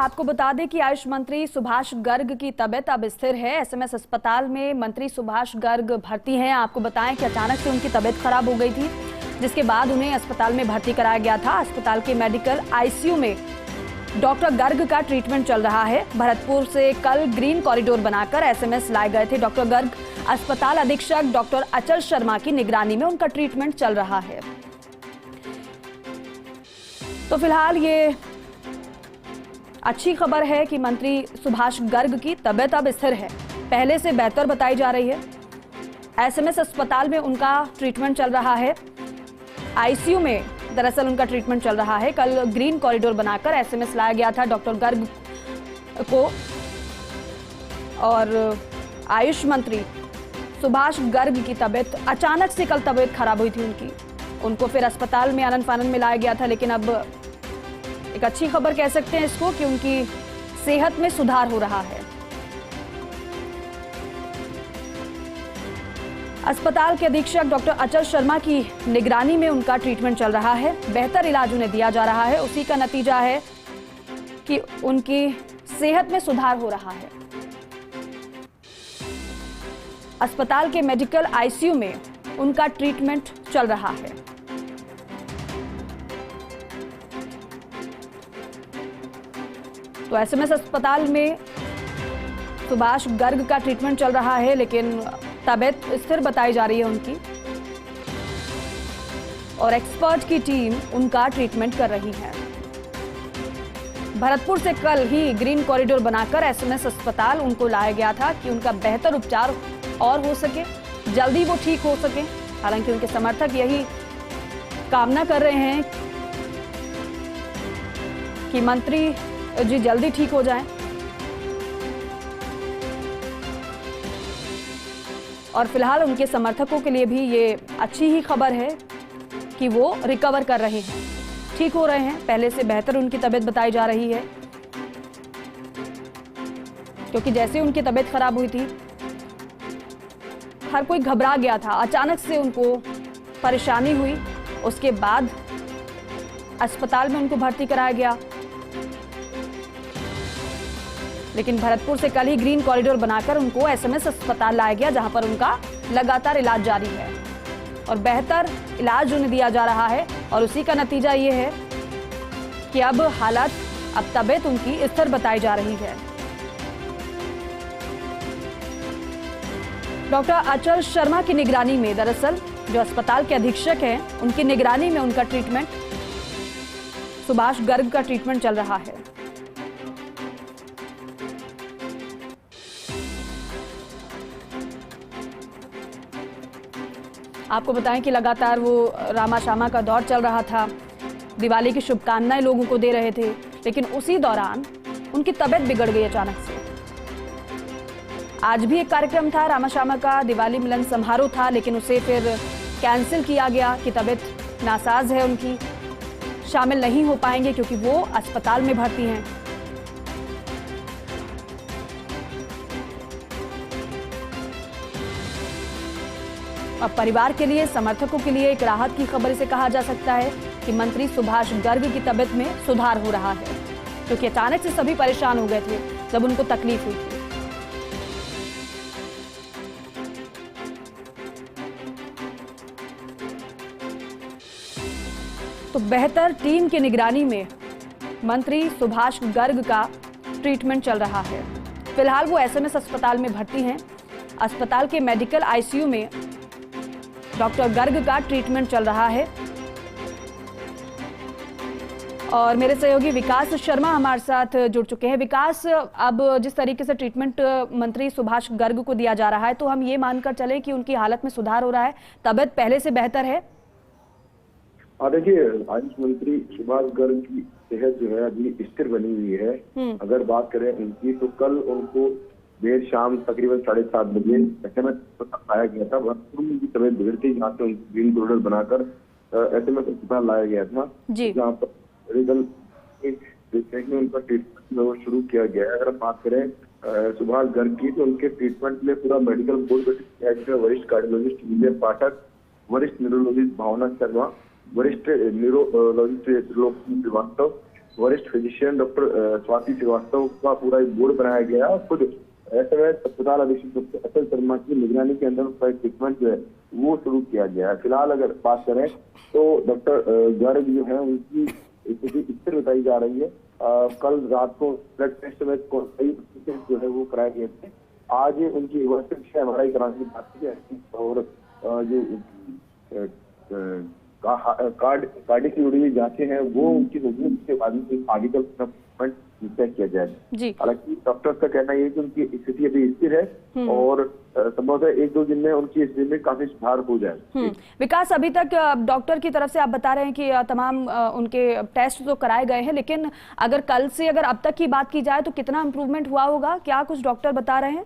आपको बता दें कि आयुष मंत्री सुभाष गर्ग की तबीयत अब स्थिर है। एसएमएस अस्पताल में मंत्री सुभाष गर्ग भर्ती हैं। आपको बताएं कि अचानक से उनकी तबीयत खराब हो गई थी, जिसके बाद उन्हें अस्पताल में भर्ती कराया गया था। अस्पताल के मेडिकल आईसीयू में डॉक्टर गर्ग का ट्रीटमेंट चल रहा है। भरतपुर से कल ग्रीन कॉरिडोर बनाकर एसएमएस लाए गए थे डॉक्टर गर्ग। अस्पताल अधीक्षक डॉक्टर अचल शर्मा की निगरानी में उनका ट्रीटमेंट चल रहा है। तो फिलहाल ये अच्छी खबर है कि मंत्री सुभाष गर्ग की तबीयत अब स्थिर है, पहले से बेहतर बताई जा रही है। एसएमएस अस्पताल में उनका ट्रीटमेंट चल रहा है। आईसीयू में दरअसल उनका ट्रीटमेंट चल रहा है। कल ग्रीन कॉरिडोर बनाकर एसएमएस लाया गया था डॉक्टर गर्ग को, और आयुष मंत्री सुभाष गर्ग की तबीयत अचानक से कल तबीयत खराब हुई थी उनको फिर अस्पताल में आनन फानन में लाया गया था। लेकिन अब एक अच्छी खबर कह सकते हैं इसको कि उनकी सेहत में सुधार हो रहा है। अस्पताल के अधीक्षक डॉक्टर अचल शर्मा की निगरानी में उनका ट्रीटमेंट चल रहा है। बेहतर इलाज उन्हें दिया जा रहा है। उसी का नतीजा है कि उनकी सेहत में सुधार हो रहा है। अस्पताल के मेडिकल आईसीयू में उनका ट्रीटमेंट चल रहा है। तो एसएमएस अस्पताल में सुभाष गर्ग का ट्रीटमेंट चल रहा है, लेकिन तबीयत स्थिर बताई जा रही है उनकी, और एक्सपर्ट की टीम उनका ट्रीटमेंट कर रही है। भरतपुर से कल ही ग्रीन कॉरिडोर बनाकर एसएमएस अस्पताल उनको लाया गया था कि उनका बेहतर उपचार और हो सके, जल्दी वो ठीक हो सके। हालांकि उनके समर्थक यही कामना कर रहे हैं कि मंत्री जी जल्दी ठीक हो जाएं। और फिलहाल उनके समर्थकों के लिए भी ये अच्छी ही खबर है कि वो रिकवर कर रहे हैं, ठीक हो रहे हैं। पहले से बेहतर उनकी तबीयत बताई जा रही है, क्योंकि जैसे उनकी तबीयत खराब हुई थी हर कोई घबरा गया था। अचानक से उनको परेशानी हुई, उसके बाद अस्पताल में उनको भर्ती कराया गया। लेकिन भरतपुर से कल ही ग्रीन कॉरिडोर बनाकर उनको एसएमएस अस्पताल लाया गया, जहां पर उनका लगातार इलाज जारी है और बेहतर इलाज उन्हें दिया जा रहा है। और उसी का नतीजा ये है कि अब हालत, अब तबीयत उनकी स्थिर बताई जा रही है। डॉक्टर अचल शर्मा की निगरानी में, दरअसल जो अस्पताल के अधीक्षक हैं, उनकी निगरानी में उनका ट्रीटमेंट, सुभाष गर्ग का ट्रीटमेंट चल रहा है। आपको बताएं कि लगातार वो रामा शामा का दौर चल रहा था, दिवाली की शुभकामनाएं लोगों को दे रहे थे, लेकिन उसी दौरान उनकी तबीयत बिगड़ गई अचानक से। आज भी एक कार्यक्रम था रामा शामा का, दिवाली मिलन समारोह था, लेकिन उसे फिर कैंसिल किया गया कि तबीयत नासाज है उनकी, शामिल नहीं हो पाएंगे क्योंकि वो अस्पताल में भर्ती हैं। अब परिवार के लिए, समर्थकों के लिए एक राहत की खबर इसे कहा जा सकता है कि मंत्री सुभाष गर्ग की तबीयत में सुधार हो रहा है, क्योंकि अचानक से सभी परेशान हो गए थे जब उनको तकलीफ हुई थी। तो बेहतर टीम की निगरानी में मंत्री सुभाष गर्ग का ट्रीटमेंट चल रहा है। फिलहाल वो एसएमएस अस्पताल में भर्ती हैं। अस्पताल के मेडिकल आईसीयू में डॉक्टर गर्ग का ट्रीटमेंट चल रहा है। और मेरे सहयोगी विकास शर्मा हमारे साथ जुड़ चुके हैं। विकास, अब जिस तरीके से ट्रीटमेंट मंत्री सुभाष गर्ग को दिया जा रहा है, तो हम ये मानकर चले कि उनकी हालत में सुधार हो रहा है, तबीयत पहले से बेहतर है? देखिए, आयुष मंत्री सुभाष गर्ग की सेहत जो है अभी स्थिर बनी हुई है। अगर बात करें उनकी, तो कल उनको देर शाम तकरीबन 7:30 बजे एसएमएस लाया गया था। भरतपुर में उनकी तबीयत बिगड़ती, जहाँ से ग्रीन कॉरिडोर बनाकर एसएमएस अस्पताल लाया गया था, जहाँ पर उनका ट्रीटमेंट शुरू किया गया है। अगर बात करें सुभाष गर्ग की, तो उनके ट्रीटमेंट में पूरा मेडिकल बोर्ड गठित, वरिष्ठ कार्डियोलॉजिस्ट विजय पाठक, वरिष्ठ न्यूरोलॉजिस्ट भावना शर्मा, वरिष्ठ न्यूरोलॉजिस्ट श्रीवास्तव, वरिष्ठ फिजिशियन डॉक्टर स्वाति श्रीवास्तव का पूरा एक बोर्ड बनाया गया है। खुद एसएमएस अस्पताल अधीक्षक डॉक्टर अचल शर्मा की निगरानी के अंदर उनका एक ट्रीटमेंट जो है वो शुरू किया गया है। फिलहाल अगर बात करें तो डॉक्टर गर्ग जो है उनकी स्थिति स्थिर बताई जा रही है। कल रात को ब्लड टेस्ट में कई जो है वो कराए गए थे। आज उनकी वास्तविक एमआरआई कराने की बात की है और जो कार्डिक की जुड़ी हुई जांचें हैं वो उनकी होगी, उसके बाद में आगे का ट्रीटमेंट तय किया जाएगा। हालांकि डॉक्टर का कहना यह है कि उनकी स्थिति अभी स्थिर है और संभवतः 1-2 दिन में उनकी स्थिति में काफी सुधार हो जाए। विकास, अभी तक डॉक्टर की तरफ से आप बता रहे हैं कि तमाम उनके टेस्ट तो कराए गए हैं, लेकिन अगर कल से अगर अब तक की बात की जाए तो कितना इम्प्रूवमेंट हुआ होगा, क्या कुछ डॉक्टर बता रहे हैं?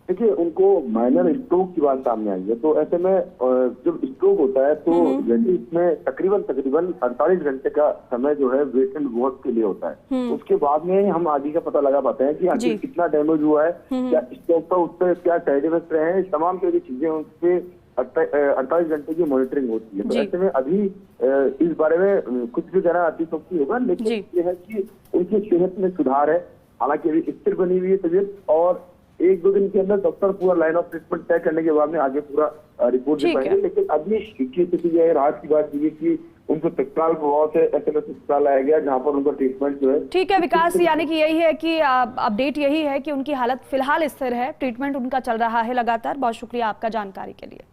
देखिए, उनको माइनर स्ट्रोक की बात सामने आई है, तो ऐसे में जब स्ट्रोक होता है तो जैसे इसमें तकरीबन 48 घंटे का समय जो है वेट एंड वॉच के लिए होता है। उसके बाद में हम आगे का पता लगा पाते हैं कि आखिर कितना डैमेज हुआ है, क्या स्ट्रोक का उस पर क्या साइड इफेक्ट रहे हैं, तमाम जो चीजें उसपे 48 घंटे की मॉनिटरिंग होती है। तो ऐसे में अभी इस बारे में कुछ भी कहना अतिशयोक्ति होगा, लेकिन ये है कि उनकी सेहत में सुधार है। हालांकि अभी स्थिर बनी हुई है तबीयत और 1-2 दिन के अंदर डॉक्टर पूरा लाइन ऑफ ट्रीटमेंट तय करने के बाद में आगे पूरा रिपोर्ट दे पाएंगे। लेकिन अभी की स्थिति यह है, राहत की बात ये कि उनको तत्काल प्रभाव से एसएमएस अस्पताल लाया गया जहां पर उनका ट्रीटमेंट जो है। ठीक है विकास, यानी कि यही है कि अपडेट यही है कि उनकी हालत फिलहाल स्थिर है, ट्रीटमेंट उनका चल रहा है लगातार। बहुत शुक्रिया आपका जानकारी के लिए।